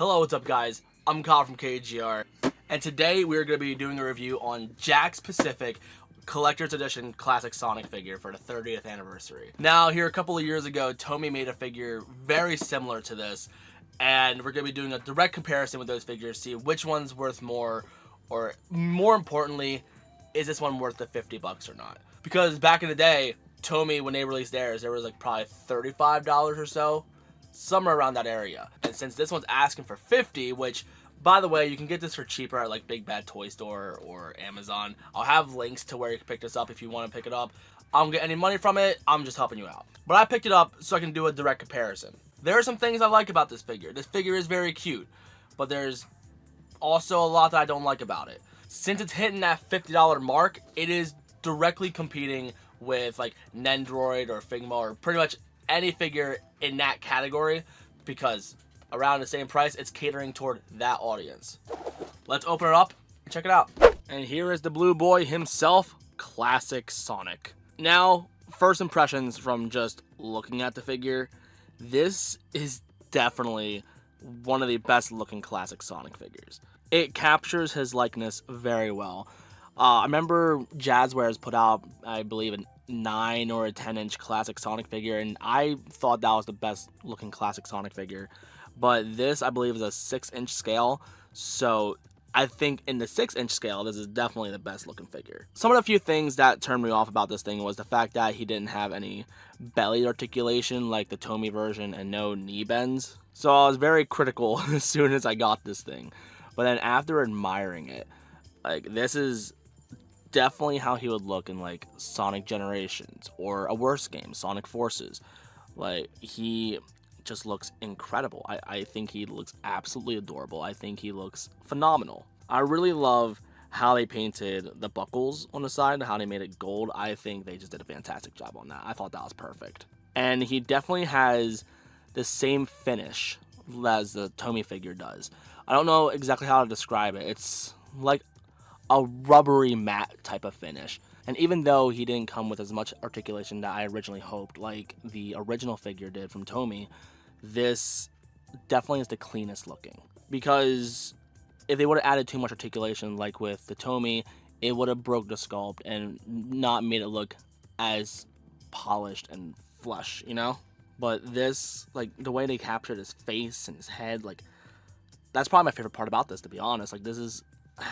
Hello, what's up guys? I'm Kyle from KGR, and today we're going to be doing a review on Jakks Pacific Collector's Edition Classic Sonic figure for the 30th anniversary. Now, here a couple of years ago, Tomi made a figure very similar to this, and we're going to be doing a direct comparison with those figures, see which one's worth more, or more importantly, is this one worth the 50 bucks or not? Because back in the day, Tomi, when they released theirs, there was like probably $35 or so. Somewhere around that area. And since this one's asking for 50, which by the way, you can get this for cheaper at like Big Bad Toy Store or Amazon. I'll have links to where you can pick this up if you want to pick it up. I don't get any money from it, I'm just helping you out. But I picked it up so I can do a direct comparison. There are some things I like about this figure. This figure is very cute, but there's also a lot that I don't like about it. Since it's hitting that $50 mark, it is directly competing with like Nendoroid or Figma or pretty much any figure in that category, because around the same price, it's catering toward that audience. Let's open it up and check it out. And here is the blue boy himself, Classic Sonic. Now, first impressions from just looking at the figure, this is definitely one of the best looking Classic Sonic figures. It captures his likeness very well. I remember Jazzwares put out, I believe, an 9 or a 10-inch Classic Sonic figure, and I thought that was the best looking Classic Sonic figure. But this, I believe, is a 6-inch scale, so I think in the 6-inch scale, this is definitely the best looking figure. Some of the few things that turned me off about this thing was the fact that he didn't have any belly articulation like the Tomi version and no knee bends. So I was very critical as soon as I got this thing. But then after admiring it, like, this is definitely how he would look in like Sonic Generations or a worse game, Sonic Forces. Like, he just looks incredible. I think he looks absolutely adorable. I think he looks phenomenal. I really love how they painted the buckles on the side and how they made it gold. I think they just did a fantastic job on that. I thought that was perfect. And he definitely has the same finish as the Tomi figure does. I don't know exactly how to describe it. It's like a rubbery matte type of finish. And even though he didn't come with as much articulation that I originally hoped, like the original figure did from Tomi, this definitely is the cleanest looking. Because if they would have added too much articulation like with the Tomi, it would have broke the sculpt and not made it look as polished and flush, you know? But this, like, the way they captured his face and his head, like, that's probably my favorite part about this, to be honest. Like, this is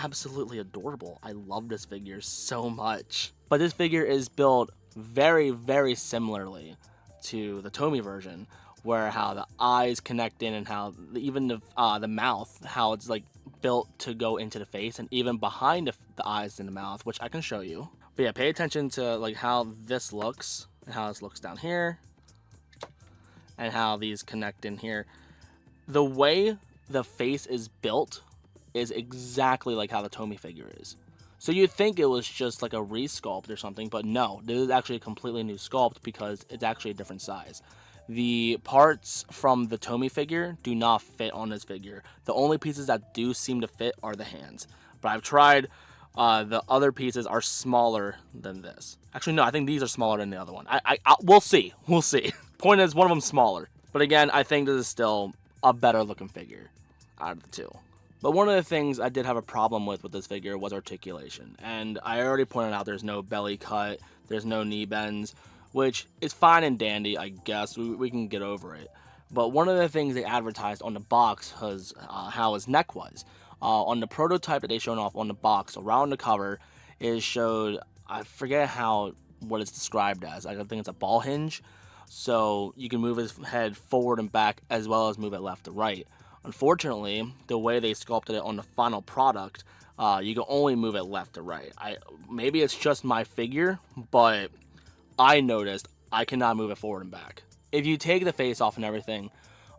absolutely adorable. I love this figure so much. But this figure is built very, very similarly to the Tomi version, where how the eyes connect in and how even the mouth, how it's like built to go into the face and even behind the eyes and the mouth, which I can show you. But yeah, pay attention to like how this looks and how this looks down here and how these connect in here. The way the face is built is exactly like how the Tomi figure is. So you'd think it was just like a resculpt or something, but no, this is actually a completely new sculpt because it's actually a different size. The parts from the Tomi figure do not fit on this figure. The only pieces that do seem to fit are the hands. But I've tried, the other pieces are smaller than this. Actually, no, I think these are smaller than the other one. We'll see. We'll see. Point is, one of them's smaller. But again, I think this is still a better looking figure out of the two. But one of the things I did have a problem with this figure was articulation. And I already pointed out there's no belly cut, there's no knee bends, which is fine and dandy, I guess. We can get over it. But one of the things they advertised on the box was how his neck was. On the prototype that they showed off on the box, around the cover, it showed, I forget what it's described as. I think it's a ball hinge. So you can move his head forward and back as well as move it left to right. Unfortunately, the way they sculpted it on the final product, you can only move it left to right. Maybe it's just my figure, but I noticed I cannot move it forward and back. If you take the face off and everything,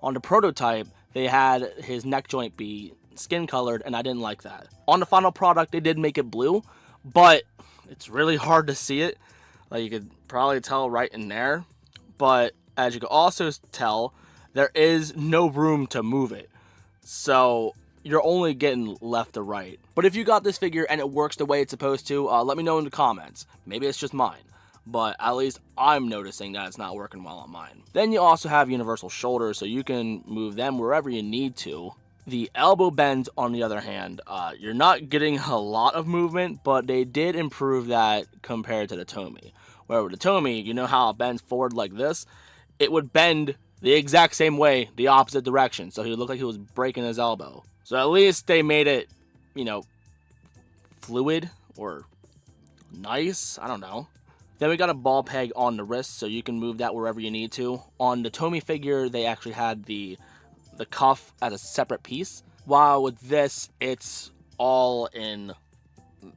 on the prototype, they had his neck joint be skin colored, and I didn't like that. On the final product, they did make it blue, but it's really hard to see it. Like, you could probably tell right in there, but as you can also tell, there is no room to move it. So you're only getting left to right. But if you got this figure and it works the way it's supposed to, let me know in the comments. Maybe it's just mine. but at least I'm noticing that it's not working well on mine. Then you also have universal shoulders, so you can move them wherever you need to. The elbow bend, on the other hand, you're not getting a lot of movement, but they did improve that compared to the Tomi. Where with the Tomi, you know how it bends forward like this? It would bend the exact same way, the opposite direction. So he would look like he was breaking his elbow. So at least they made it, you know, fluid or nice. I don't know. Then we got a ball peg on the wrist, so you can move that wherever you need to. On the Tomi figure, they actually had the cuff as a separate piece. While with this, it's all in,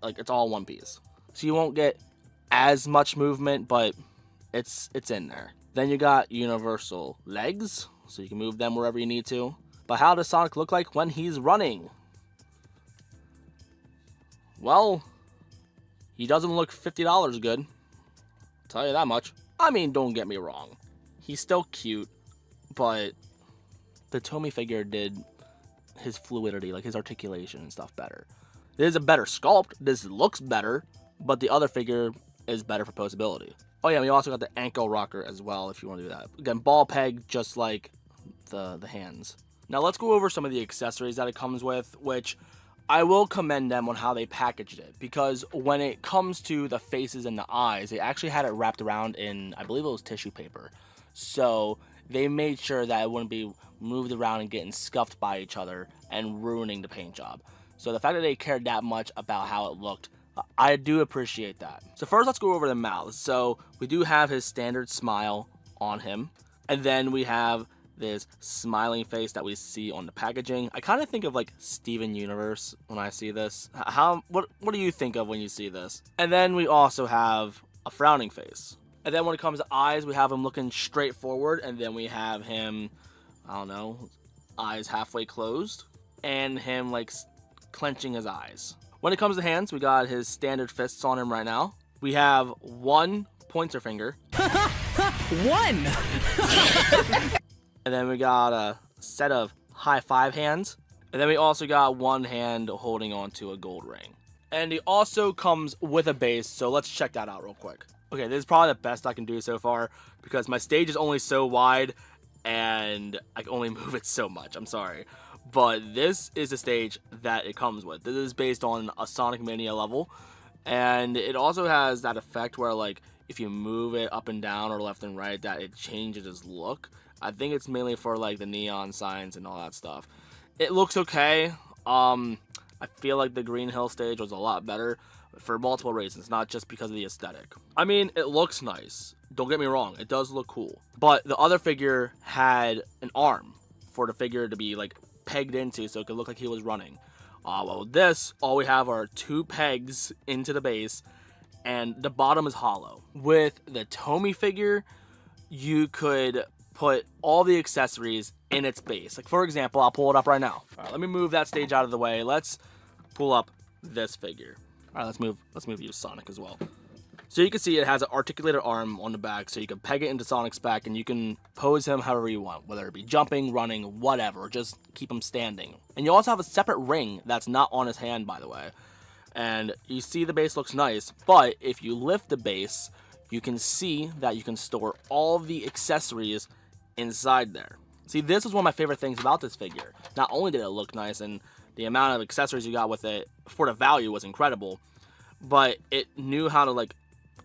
like, it's all one piece. So you won't get as much movement, but it's in there. Then you got universal legs, so you can move them wherever you need to. But how does Sonic look like when he's running? Well, he doesn't look $50 good. I'll tell you that much. I mean, don't get me wrong. He's still cute, but the Tomi figure did his fluidity, like his articulation and stuff better. This is a better sculpt. This looks better, but the other figure is better for posability. Oh yeah, we also got the ankle rocker as well if you want to do that. Again, ball peg just like the hands. Now let's go over some of the accessories that it comes with, which I will commend them on how they packaged it, because when it comes to the faces and the eyes, they actually had it wrapped around in, I believe it was tissue paper. So they made sure that it wouldn't be moved around and getting scuffed by each other and ruining the paint job. So the fact that they cared that much about how it looked, I do appreciate that. So first, let's go over the mouth. So we do have his standard smile on him, and then we have this smiling face that we see on the packaging. I kind of think of like Steven Universe when I see this. What do you think of when you see this? And then we also have a frowning face. And then when it comes to eyes, we have him looking straight forward, and then we have him, I don't know, eyes halfway closed, and him like clenching his eyes. When it comes to hands, we got his standard fists on him right now. We have one pointer finger. One! And then we got a set of high five hands. And then we also got one hand holding onto a gold ring. And he also comes with a base, so let's check that out real quick. Okay, this is probably the best I can do so far, because my stage is only so wide and I can only move it so much. I'm sorry. But this is the stage that it comes with. This is based on a Sonic Mania level. And it also has that effect where, like, if you move it up and down or left and right, that it changes its look. I think it's mainly for, like, the neon signs and all that stuff. It looks okay. I feel like the Green Hill stage was a lot better for multiple reasons, not just because of the aesthetic. I mean, it looks nice. Don't get me wrong. It does look cool. But the other figure had an arm for the figure to be, like, pegged into so it could look like he was running. Well, with this, all we have are two pegs into the base, and the bottom is hollow. With the Tomi figure, you could put all the accessories in its base. Like, for example, I'll pull it up right now. All right, let me move that stage out of the way. Let's pull up this figure. All right, let's move you Sonic as well. So you can see it has an articulated arm on the back, so you can peg it into Sonic's back, and you can pose him however you want, whether it be jumping, running, whatever, just keep him standing. And you also have a separate ring that's not on his hand, by the way. And you see the base looks nice, but if you lift the base, you can see that you can store all the accessories inside there. See, this is one of my favorite things about this figure. Not only did it look nice, and the amount of accessories you got with it for the value was incredible, but it knew how to, like,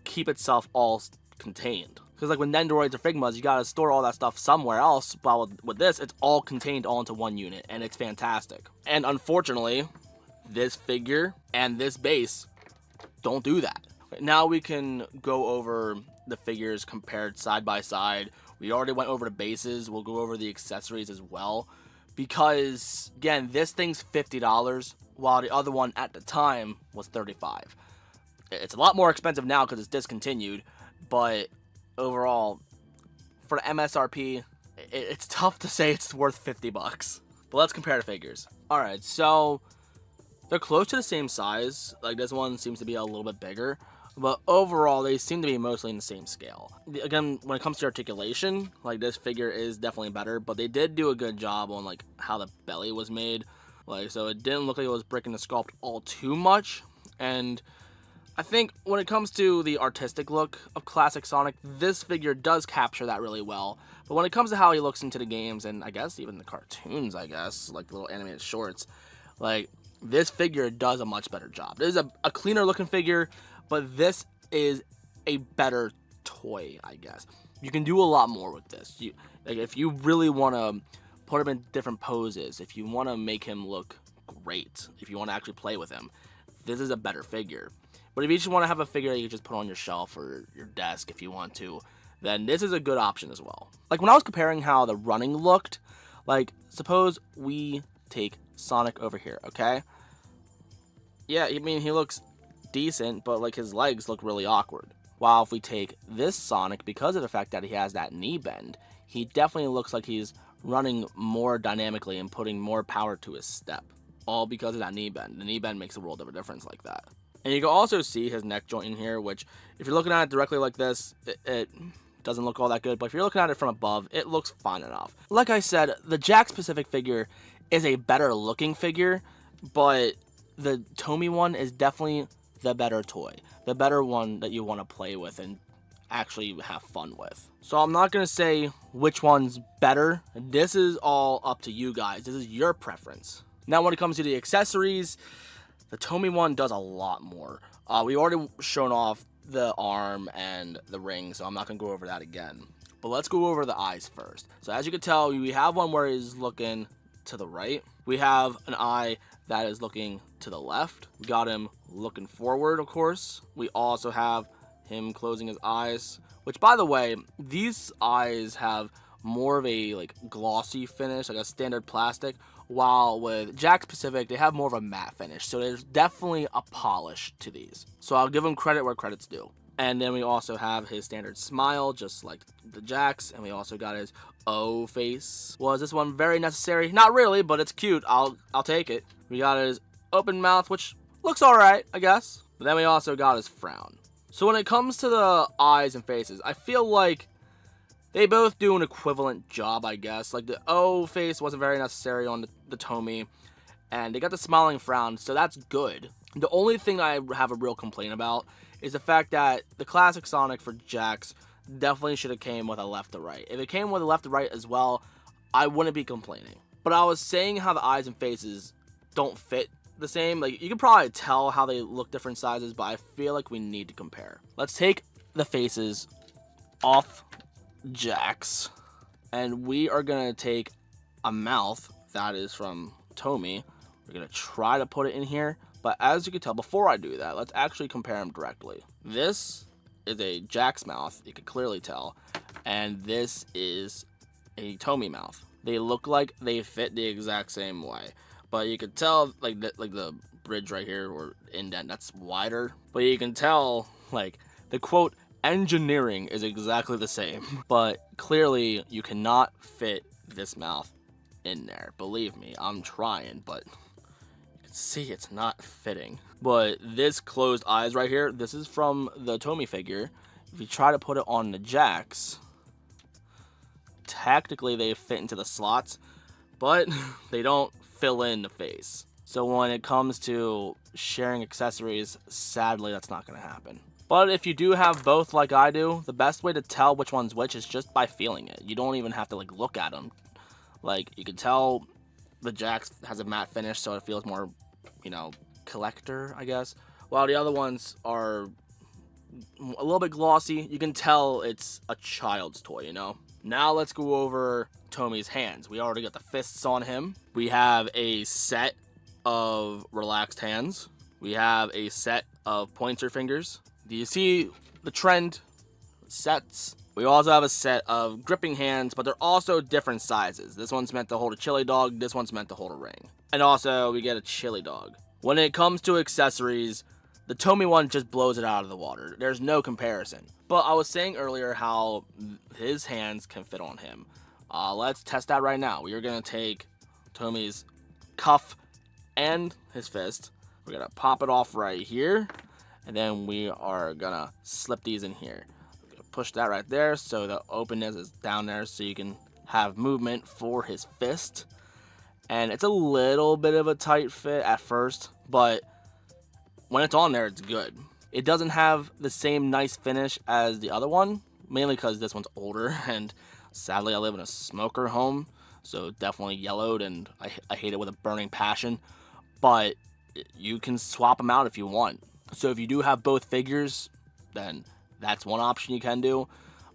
keep itself all contained. Because, like, with Nendoroids or Figmas, you gotta store all that stuff somewhere else, but with this, it's all contained all into one unit, and it's fantastic. And unfortunately, this figure and this base don't do that. Now we can go over the figures compared side by side. We already went over the bases. We'll go over the accessories as well. Because, again, this thing's $50, while the other one at the time was $35. It's a lot more expensive now because it's discontinued, but overall, for the MSRP, it's tough to say it's worth $50. But let's compare the figures. Alright, so they're close to the same size. Like, this one seems to be a little bit bigger, but overall, they seem to be mostly in the same scale. Again, when it comes to articulation, like, this figure is definitely better, but they did do a good job on, like, how the belly was made. Like, so it didn't look like it was breaking the sculpt all too much, and I think when it comes to the artistic look of classic Sonic, this figure does capture that really well. But when it comes to how he looks into the games, and I guess even the cartoons, like little animated shorts, like, this figure does a much better job. This is a cleaner looking figure, but this is a better toy, I guess. You can do a lot more with this. Like, if you really want to put him in different poses, if you want to make him look great, if you want to actually play with him, this is a better figure. But if you just want to have a figure that you just put on your shelf or your desk if you want to, then this is a good option as well. Like, when I was comparing how the running looked, like, suppose we take Sonic over here, okay? Yeah, I mean, he looks decent, but, like, his legs look really awkward. While if we take this Sonic, because of the fact that he has that knee bend, he definitely looks like he's running more dynamically and putting more power to his step. All because of that knee bend. The knee bend makes a world of a difference like that. And you can also see his neck joint in here, which, if you're looking at it directly like this, it doesn't look all that good. But if you're looking at it from above, it looks fine enough. Like I said, the Jakks specific figure is a better looking figure, but the Tomy one is definitely the better toy. The better one that you want to play with and actually have fun with. So I'm not going to say which one's better. This is all up to you guys. This is your preference. Now, when it comes to the accessories, the Tomy one does a lot more. We already shown off the arm and the ring, so I'm not going to go over that again. But let's go over the eyes first. So as you can tell, we have one where he's looking to the right. We have an eye that is looking to the left. We got him looking forward, of course. We also have him closing his eyes, which, by the way, these eyes have more of a like glossy finish, like a standard plastic, while with Jakks Pacific, they have more of a matte finish. So there's definitely a polish to these. So I'll give him credit where credit's due. And then we also have his standard smile, just like the Jakks. And we also got his O face. Was this one very necessary? Not really, but it's cute. I'll take it. We got his open mouth, which looks alright, I guess. But then we also got his frown. So when it comes to the eyes and faces, I feel like they both do an equivalent job, I guess. Like, the O face wasn't very necessary on the Tomy, and they got the smiling frown, so that's good. The only thing I have a real complaint about is the fact that the classic Sonic for Jakks definitely should have came with a left to right. If it came with a left to right as well, I wouldn't be complaining. But I was saying how the eyes and faces don't fit the same. Like, you can probably tell how they look different sizes, but I feel like we need to compare. Let's take the faces off Jakks, and we are gonna take a mouth that is from Tomy. We're gonna try to put it in here, but as you can tell, before I do that, let's actually compare them directly. This is a Jakks mouth, you can clearly tell, and this is a Tomy mouth. They look like they fit the exact same way, but you can tell like the bridge right here or indent, that's wider, but you can tell like the quote engineering is exactly the same, but clearly you cannot fit this mouth in there. Believe me, I'm trying, but you can see it's not fitting. But this closed eyes right here, this is from the Tomy figure. If you try to put it on the Jakks, technically they fit into the slots, but they don't fill in the face. So when it comes to sharing accessories, sadly that's not going to happen. But if you do have both like I do, the best way to tell which one's which is just by feeling it. You don't even have to like look at them. Like, you can tell the Jakks has a matte finish, so it feels more, you know, collector, I guess. While the other ones are a little bit glossy. You can tell it's a child's toy, you know? Now let's go over Tomy's hands. We already got the fists on him. We have a set of relaxed hands. We have a set of pointer fingers. Do you see the trend? Sets. We also have a set of gripping hands, but they're also different sizes. This one's meant to hold a chili dog. This one's meant to hold a ring. And also, we get a chili dog. When it comes to accessories, the Tomy one just blows it out of the water. There's no comparison. But I was saying earlier how his hands can fit on him. Let's test that right now. We are going to take Tomy's cuff and his fist. We're going to pop it off right here. And then we are going to slip these in here. Push that right there so the openness is down there so you can have movement for his fist. And it's a little bit of a tight fit at first, but when it's on there, it's good. It doesn't have the same nice finish as the other one, mainly because this one's older, and sadly I live in a smoker home, so definitely yellowed, and I hate it with a burning passion. But you can swap them out if you want. So if you do have both figures, then that's one option you can do.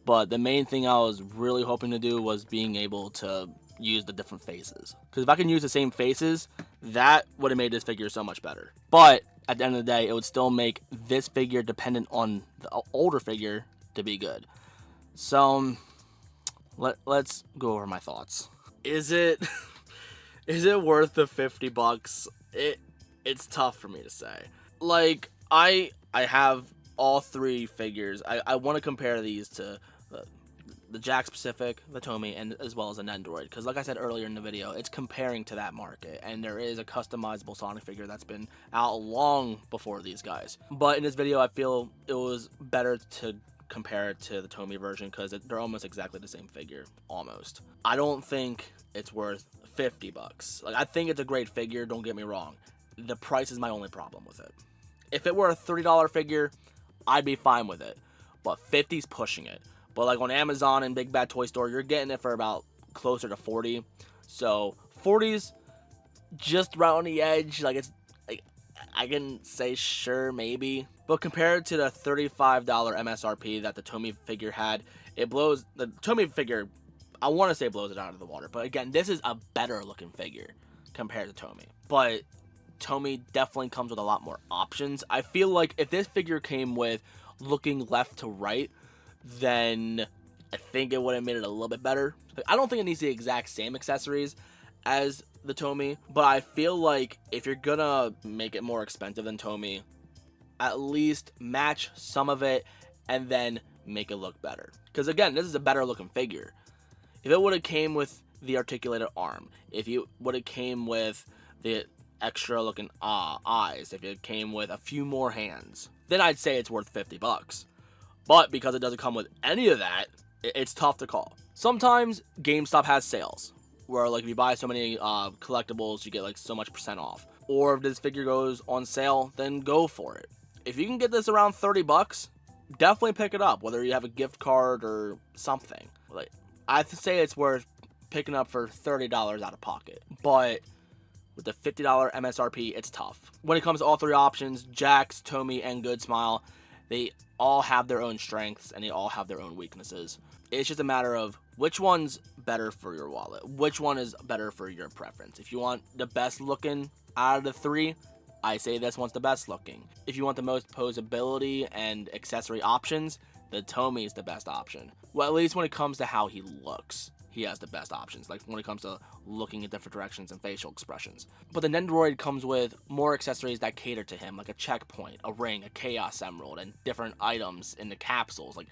But the main thing I was really hoping to do was being able to use the different faces. Because if I can use the same faces, that would have made this figure so much better. But at the end of the day, it would still make this figure dependent on the older figure to be good. So let's go over my thoughts. Is it worth the $50? It's tough for me to say. Like, I have all three figures. I want to compare these to the Jakks Pacific, the Tomi, and as well as an Nendoroid, because like I said earlier in the video, it's comparing to that market, and there is a customizable Sonic figure that's been out long before these guys. But in this video, I feel it was better to compare it to the Tomi version, because they're almost exactly the same figure, almost. I don't think it's worth $50. Like, I think it's a great figure, don't get me wrong. The price is my only problem with it. If it were a $30 figure, I'd be fine with it, but 50's pushing it. But like on Amazon and Big Bad Toy Store, you're getting it for about closer to 40. So 40's just right on the edge. Like, it's like, I can say sure, maybe, but compared to the $35 MSRP that the Tomi figure had, it blows the Tomi figure. I want to say blows it out of the water, but again, this is a better looking figure compared to Tomi. But Tomi definitely comes with a lot more options. I feel like if this figure came with looking left to right, then I think it would have made it a little bit better. Like, I don't think it needs the exact same accessories as the Tomi, but I feel like if you're gonna make it more expensive than Tomi, at least match some of it and then make it look better. Because again, this is a better looking figure. If it would have came with the articulated arm, if you would have came with the extra looking eyes, if it came with a few more hands, then I'd say it's worth $50. But because it doesn't come with any of that, it's tough to call. Sometimes GameStop has sales where, like, if you buy so many collectibles, you get like so much % off. Or if this figure goes on sale, then go for it. If you can get this around $30, definitely pick it up, whether you have a gift card or something. Like, I'd say it's worth picking up for $30 out of pocket. But with the $50 MSRP, it's tough. When it comes to all three options, Jakks, Tomi, and Good Smile, they all have their own strengths and they all have their own weaknesses. It's just a matter of which one's better for your wallet, which one is better for your preference. If you want the best looking out of the three, I say this one's the best looking. If you want the most posability and accessory options, the Tomi is the best option. Well, at least when it comes to how he looks, he has the best options, like when it comes to looking in different directions and facial expressions. But the Nendoroid comes with more accessories that cater to him, like a checkpoint, a ring, a Chaos Emerald, and different items in the capsules. Like,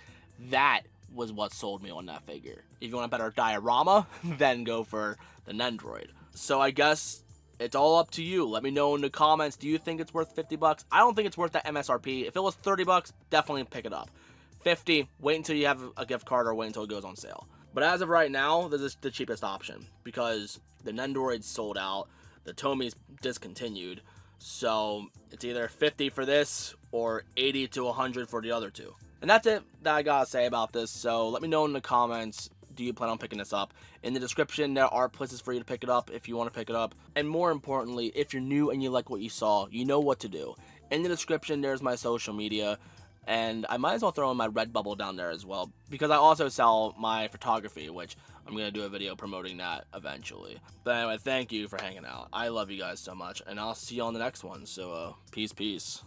that was what sold me on that figure. If you want a better diorama, then go for the Nendoroid. So I guess it's all up to you. Let me know in the comments, do you think it's worth $50? I don't think it's worth that MSRP. If it was $30, definitely pick it up. 50, wait until you have a gift card or wait until it goes on sale. But as of right now, this is the cheapest option because the Nendoroid's sold out, the Tomi's discontinued, so it's either 50 for this or 80 to 100 for the other two. And that's it that I gotta say about this, so let me know in the comments, do you plan on picking this up? In the description, there are places for you to pick it up if you want to pick it up. And more importantly, if you're new and you like what you saw, you know what to do. In the description, there's my social media. And I might as well throw in my RedBubble down there as well, because I also sell my photography, which I'm going to do a video promoting that eventually. But anyway, thank you for hanging out. I love you guys so much, and I'll see you on the next one. So, peace.